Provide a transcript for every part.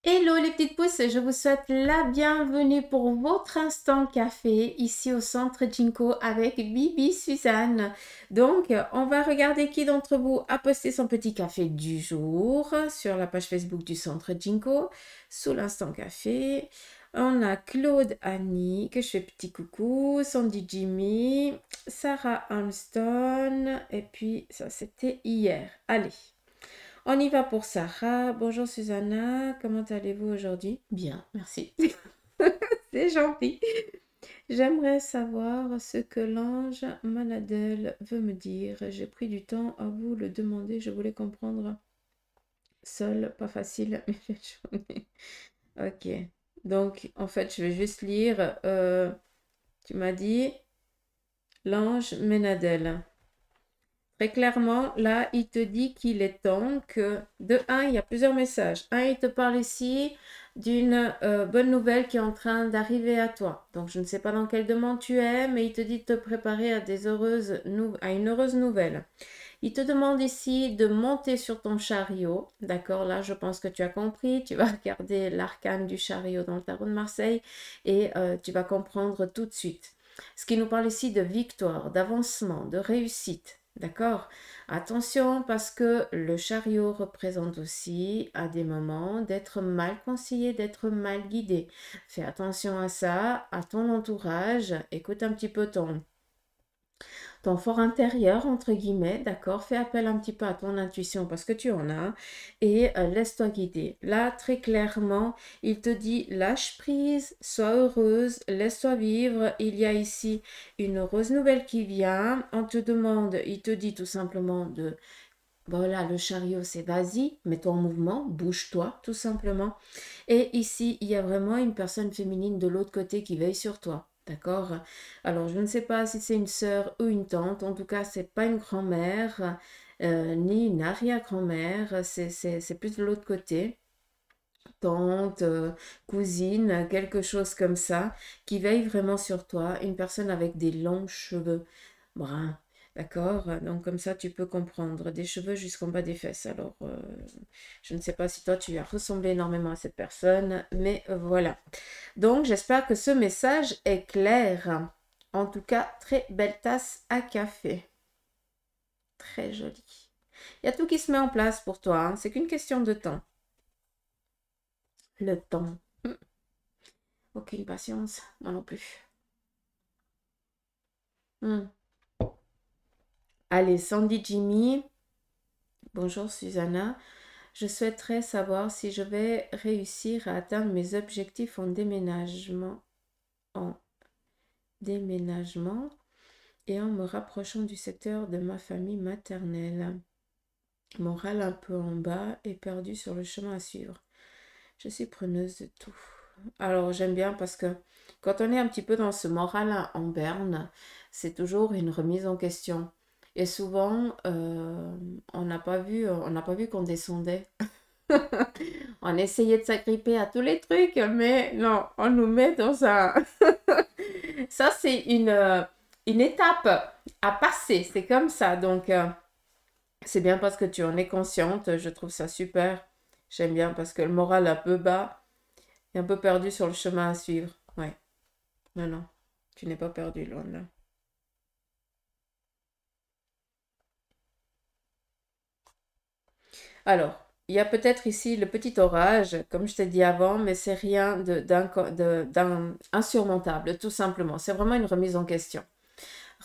Hello les petites pousses, je vous souhaite la bienvenue pour votre instant café ici au centre Jinko avec Bibi Suzanne. Donc, on va regarder qui d'entre vous a posté son petit café du jour sur la page Facebook du centre Jinko sous l'instant café. On a Claude Annie, que je fais petit coucou, Sandy Jimmy, Sarah Armstrong, et puis ça c'était hier. Allez. On y va pour Sarah. Bonjour Susanna, comment allez-vous aujourd'hui? Bien, merci. C'est gentil. J'aimerais savoir ce que l'ange Manadel veut me dire. J'ai pris du temps à vous le demander. Je voulais comprendre seul, pas facile, mais j'ai Ok. Donc, en fait, je vais juste lire. Tu m'as dit l'ange Manadel. Très clairement, là, il te dit qu'il est temps que, de un, il y a plusieurs messages. Un, il te parle ici d'une bonne nouvelle qui est en train d'arriver à toi. Donc, je ne sais pas dans quelle demande tu es, mais il te dit de te préparer à à une heureuse nouvelle. Il te demande ici de monter sur ton chariot. D'accord, là, je pense que tu as compris. Tu vas regarder l'arcane du chariot dans le tarot de Marseille et tu vas comprendre tout de suite. Ce qui nous parle ici de victoire, d'avancement, de réussite. D'accord? Attention parce que le chariot représente aussi à des moments d'être mal conseillé, d'être mal guidé. Fais attention à ça, à ton entourage. Écoute un petit peu ton fort intérieur, entre guillemets, d'accord? Fais appel un petit peu à ton intuition parce que tu en as et laisse-toi guider. Là, très clairement, il te dit lâche prise, sois heureuse, laisse-toi vivre. Il y a ici une heureuse nouvelle qui vient. On te demande, il te dit tout simplement de... Voilà, le chariot, c'est vas-y, mets-toi en mouvement, bouge-toi, tout simplement. Et ici, il y a vraiment une personne féminine de l'autre côté qui veille sur toi. D'accord? Alors, je ne sais pas si c'est une sœur ou une tante. En tout cas, c'est pas une grand-mère, ni une arrière-grand-mère. C'est plus de l'autre côté. Tante, cousine, quelque chose comme ça, qui veille vraiment sur toi. Une personne avec des longs cheveux bruns. D'accord? Donc, comme ça, tu peux comprendre. Des cheveux jusqu'en bas des fesses. Alors, je ne sais pas si toi, tu as ressemblé énormément à cette personne, mais voilà. Donc, j'espère que ce message est clair. En tout cas, très belle tasse à café. Très jolie. Il y a tout qui se met en place pour toi, hein. C'est qu'une question de temps. Le temps. Aucune patience, moi non plus. Hmm. Allez, Sandy Jimmy. Bonjour Susanna. Je souhaiterais savoir si je vais réussir à atteindre mes objectifs en déménagement. En déménagement et en me rapprochant du secteur de ma famille maternelle. Moral un peu en bas et perdu sur le chemin à suivre. Je suis preneuse de tout. Alors j'aime bien parce que quand on est un petit peu dans ce moral en berne, c'est toujours une remise en question. Et souvent, on n'a pas vu qu'on descendait. On essayait de s'agripper à tous les trucs, mais non, on nous met dans un... Ça, c'est une étape à passer, c'est comme ça. Donc, c'est bien parce que tu en es consciente, je trouve ça super. J'aime bien parce que le moral un peu bas et un peu perdu sur le chemin à suivre. Ouais, non, non, tu n'es pas perdu, loin de là. Alors, il y a peut-être ici le petit orage, comme je t'ai dit avant, mais c'est rien d'insurmontable, tout simplement. C'est vraiment une remise en question.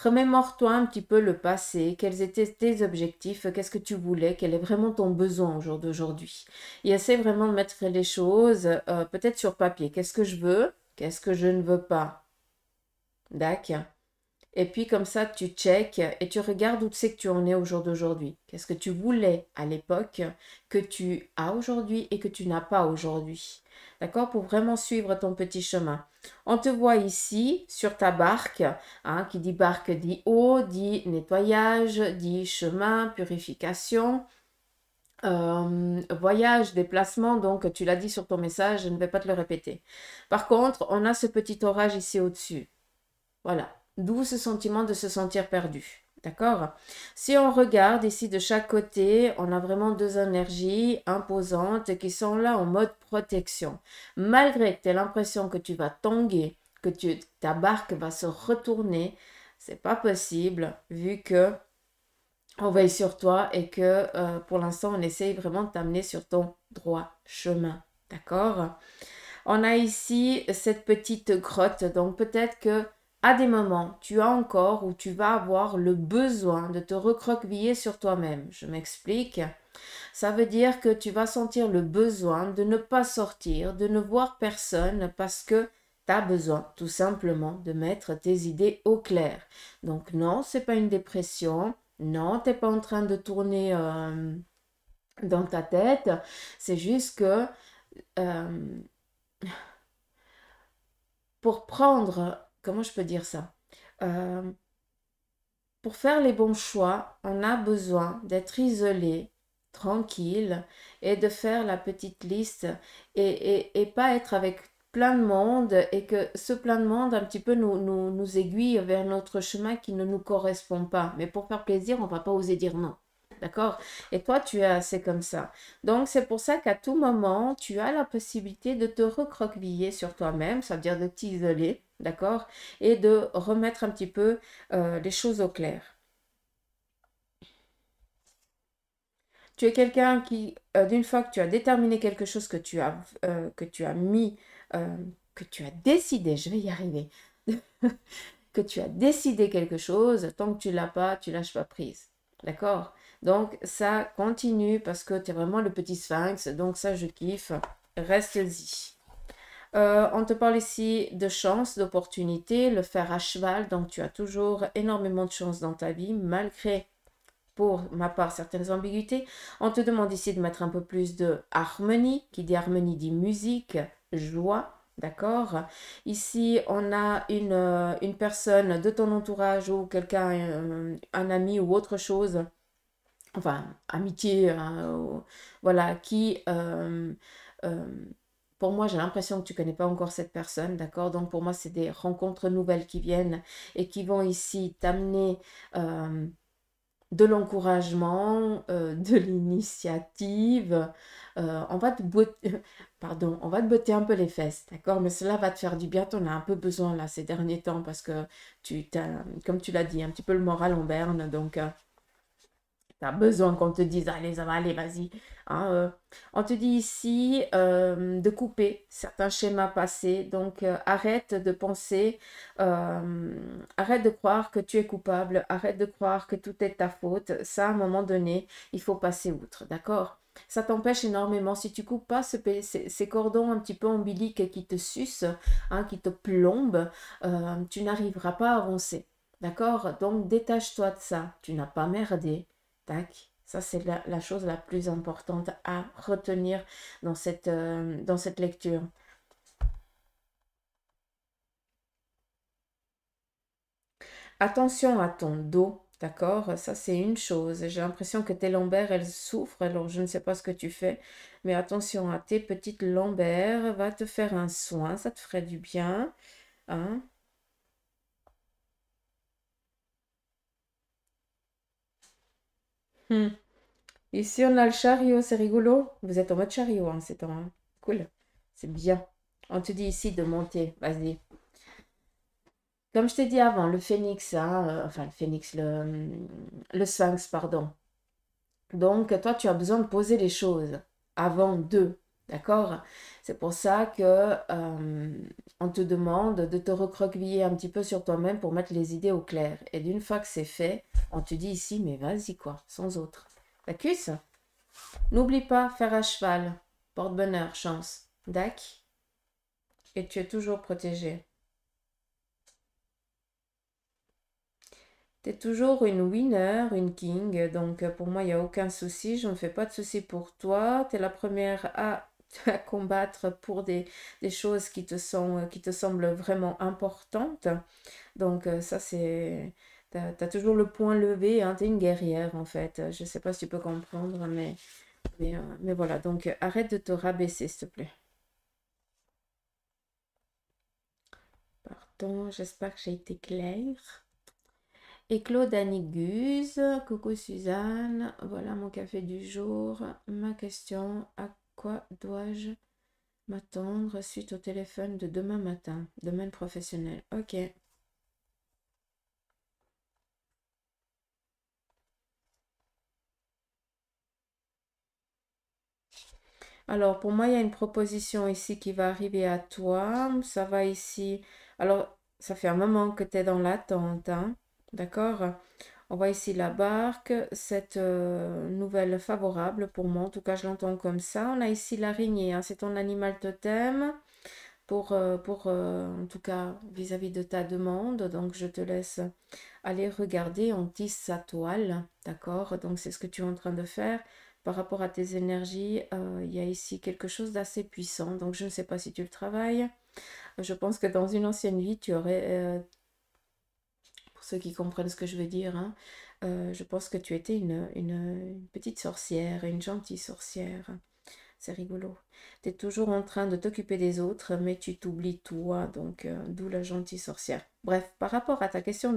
Remémore-toi un petit peu le passé, quels étaient tes objectifs, qu'est-ce que tu voulais, quel est vraiment ton besoin au jour d'aujourd'hui. Et essaie vraiment de mettre les choses peut-être sur papier. Qu'est-ce que je veux, qu'est-ce que je ne veux pas. D'accord. Et puis comme ça, tu check et tu regardes où c'est que tu en es au jour d'aujourd'hui. Qu'est-ce que tu voulais à l'époque que tu as aujourd'hui et que tu n'as pas aujourd'hui. D'accord? Pour vraiment suivre ton petit chemin. On te voit ici sur ta barque. Hein, qui dit barque dit eau, dit nettoyage, dit chemin, purification. Voyage, déplacement, donc tu l'as dit sur ton message, je ne vais pas te le répéter. Par contre, on a ce petit orage ici au-dessus. Voilà. D'où ce sentiment de se sentir perdu. D'accord? Si on regarde ici de chaque côté, on a vraiment deux énergies imposantes qui sont là en mode protection. Malgré que tu aies l'impression que tu vas tanguer, que ta barque va se retourner, c'est pas possible vu que on veille sur toi et que pour l'instant on essaye vraiment de t'amener sur ton droit chemin. D'accord? On a ici cette petite grotte, donc peut-être que à des moments, tu as encore ou tu vas avoir le besoin de te recroqueviller sur toi-même. Je m'explique. Ça veut dire que tu vas sentir le besoin de ne pas sortir, de ne voir personne parce que tu as besoin tout simplement de mettre tes idées au clair. Donc non, c'est pas une dépression. Non, tu n'es pas en train de tourner dans ta tête. C'est juste que euh, pour prendre, comment je peux dire ça? Euh, pour faire les bons choix, on a besoin d'être isolé, tranquille, et de faire la petite liste et pas être avec plein de monde et que ce plein de monde un petit peu nous aiguille vers notre chemin qui ne nous correspond pas. Mais pour faire plaisir, on va pas oser dire non. D'accord? Et toi, tu es assez comme ça. Donc, c'est pour ça qu'à tout moment, tu as la possibilité de te recroqueviller sur toi-même, ça veut dire de t'isoler, d'accord? Et de remettre un petit peu les choses au clair. Tu es quelqu'un qui, d'une fois que tu as déterminé quelque chose que tu as mis, euh, que tu as décidé, je vais y arriver, que tu as décidé quelque chose, tant que tu l'as pas, tu lâches pas prise. D'accord? Donc ça continue parce que tu es vraiment le petit sphinx, donc ça je kiffe. Reste-y. On te parle ici de chance, d'opportunité, le fer à cheval, donc tu as toujours énormément de chance dans ta vie, malgré pour ma part certaines ambiguïtés. On te demande ici de mettre un peu plus de harmonie. Qui dit harmonie dit musique, joie. D'accord? Ici, on a une personne de ton entourage ou quelqu'un, un ami ou autre chose, enfin, amitié, hein, voilà, qui, euh, pour moi, j'ai l'impression que tu connais pas encore cette personne, d'accord? Donc, pour moi, c'est des rencontres nouvelles qui viennent et qui vont ici t'amener de l'encouragement, de l'initiative. On va te botter, pardon, on va te botter un peu les fesses, d'accord? Mais cela va te faire du bien. Tu en as un peu besoin là ces derniers temps parce que comme tu l'as dit, un petit peu le moral en berne. Donc, tu as besoin qu'on te dise, allez, ça va, allez, vas-y. Hein, on te dit ici de couper certains schémas passés. Donc, arrête de penser, arrête de croire que tu es coupable, arrête de croire que tout est ta faute. Ça, à un moment donné, il faut passer outre, d'accord? Ça t'empêche énormément. Si tu coupes pas ces cordons un petit peu ombiliques qui te sucent, hein, qui te plombent, tu n'arriveras pas à avancer. D'accord? Donc, détache-toi de ça. Tu n'as pas merdé. Tac. Ça, c'est la chose la plus importante à retenir dans cette lecture. Attention à ton dos, d'accord? Ça, c'est une chose. J'ai l'impression que tes lombaires, elles souffrent, alors je ne sais pas ce que tu fais, mais attention à tes petites lombaires. Va te faire un soin, ça te ferait du bien. Hein? Hmm. Ici, on a le chariot, c'est rigolo. Vous êtes en mode chariot, hein, c'est temps. Cool. C'est bien. On te dit ici de monter. Vas-y. Comme je t'ai dit avant, le phénix, hein, enfin le phénix, le sphinx, pardon. Donc, toi, tu as besoin de poser les choses avant de, d'accord? C'est pour ça que on te demande de te recroqueviller un petit peu sur toi-même pour mettre les idées au clair. Et d'une fois que c'est fait, on te dit ici, mais vas-y quoi, sans autre. D'accord? N'oublie pas, faire à cheval, porte-bonheur, chance. Dac? Et tu es toujours protégé. T'es toujours une winner, une king, donc pour moi, il n'y a aucun souci, je ne fais pas de souci pour toi. Tu es la première à combattre pour des choses qui te semblent vraiment importantes. Donc ça, c'est... T'as toujours le point levé, hein, tu es une guerrière en fait. Je ne sais pas si tu peux comprendre, mais voilà. Donc arrête de te rabaisser, s'il te plaît. Pardon, j'espère que j'ai été claire. Et Claude Aniguse, coucou Suzanne, voilà mon café du jour. Ma question, à quoi dois-je m'attendre suite au téléphone de demain matin? Domaine professionnel, ok. Alors, pour moi, il y a une proposition ici qui va arriver à toi. Ça va ici. Alors, ça fait un moment que tu es dans l'attente, hein. D'accord? On voit ici la barque, cette nouvelle favorable pour moi. En tout cas, je l'entends comme ça. On a ici l'araignée, hein. C'est ton animal totem en tout cas, vis-à-vis de ta demande. Donc, je te laisse aller regarder. On tisse sa toile. D'accord? Donc, c'est ce que tu es en train de faire. Par rapport à tes énergies, il y a ici quelque chose d'assez puissant. Donc, je ne sais pas si tu le travailles. Je pense que dans une ancienne vie, tu aurais, pour ceux qui comprennent ce que je veux dire, hein, je pense que tu étais une petite sorcière, une gentille sorcière. C'est rigolo. Tu es toujours en train de t'occuper des autres, mais tu t'oublies toi, donc d'où la gentille sorcière. Bref, par rapport à ta question,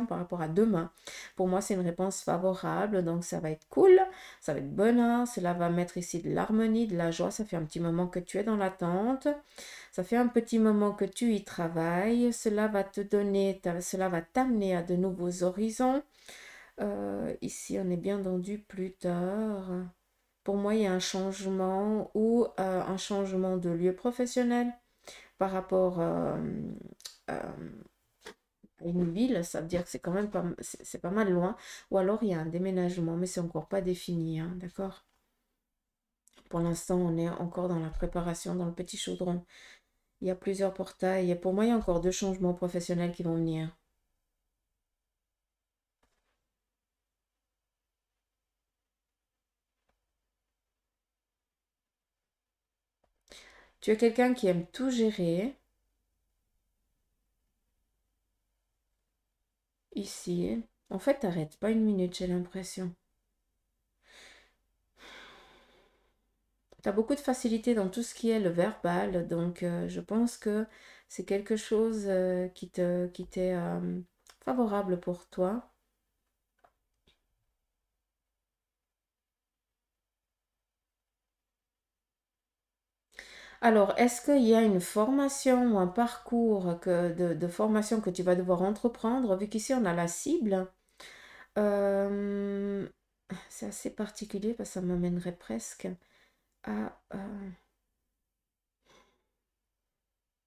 par rapport à demain, pour moi c'est une réponse favorable, donc ça va être cool, ça va être bonheur, cela va mettre ici de l'harmonie, de la joie. Ça fait un petit moment que tu es dans l'attente, ça fait un petit moment que tu y travailles, cela va te donner, cela va t'amener à de nouveaux horizons. Ici on est bien dans du plus tard. Pour moi, il y a un changement ou un changement de lieu professionnel par rapport à une ville. Ça veut dire que c'est quand même pas, c'est pas mal loin. Ou alors, il y a un déménagement, mais c'est encore pas défini, hein, d'accord? Pour l'instant, on est encore dans la préparation, dans le petit chaudron. Il y a plusieurs portails. Et pour moi, il y a encore deux changements professionnels qui vont venir. Tu es quelqu'un qui aime tout gérer. Ici. En fait, t'arrêtes pas une minute, j'ai l'impression. Tu as beaucoup de facilité dans tout ce qui est le verbal, donc je pense que c'est quelque chose qui t'est favorable pour toi. Alors, est-ce qu'il y a une formation ou un parcours de formation que tu vas devoir entreprendre, vu qu'ici on a la cible? Euh, c'est assez particulier parce que ça m'amènerait presque à...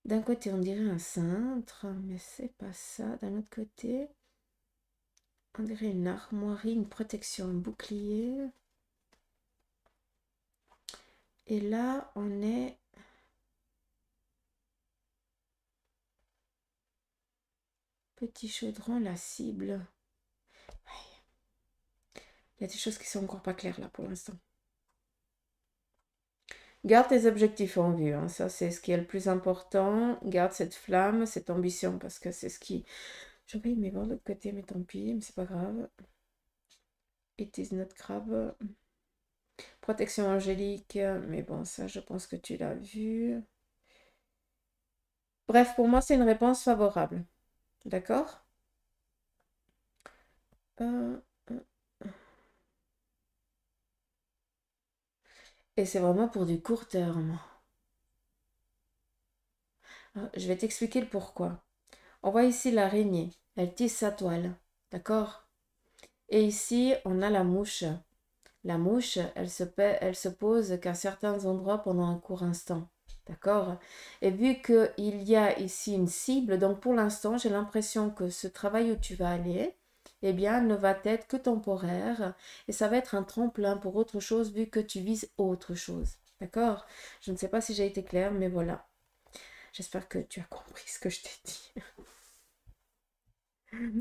d'un côté, on dirait un cintre, mais c'est pas ça. D'un autre côté... On dirait une armoirie, une protection, un bouclier. Et là, on est... Petit chaudron, la cible. Il y a des choses qui sont encore pas claires là pour l'instant. Garde tes objectifs en vue, hein. Ça c'est ce qui est le plus important. Garde cette flamme, cette ambition, parce que c'est ce qui... J'aurais aimé voir de l'autre côté, mais tant pis, mais c'est pas grave. It is not grave. Protection angélique, mais bon, ça je pense que tu l'as vu. Bref, pour moi c'est une réponse favorable. D'accord? Euh, Et c'est vraiment pour du court terme. Je vais t'expliquer le pourquoi. On voit ici l'araignée. Elle tisse sa toile. D'accord? Et ici, on a la mouche. La mouche, elle se pose qu'à certains endroits pendant un court instant. D'accord? Et vu qu'il y a ici une cible, donc pour l'instant, j'ai l'impression que ce travail où tu vas aller, eh bien, ne va être que temporaire et ça va être un tremplin pour autre chose vu que tu vises autre chose. D'accord? Je ne sais pas si j'ai été claire, mais voilà. J'espère que tu as compris ce que je t'ai dit.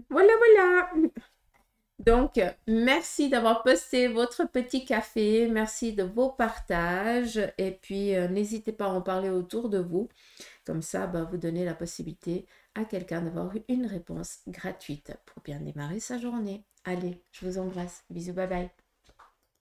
Voilà, voilà. Donc, merci d'avoir posté votre petit café. Merci de vos partages. Et puis, n'hésitez pas à en parler autour de vous. Comme ça, bah, vous donnez la possibilité à quelqu'un d'avoir une réponse gratuite pour bien démarrer sa journée. Allez, je vous embrasse. Bisous, bye bye.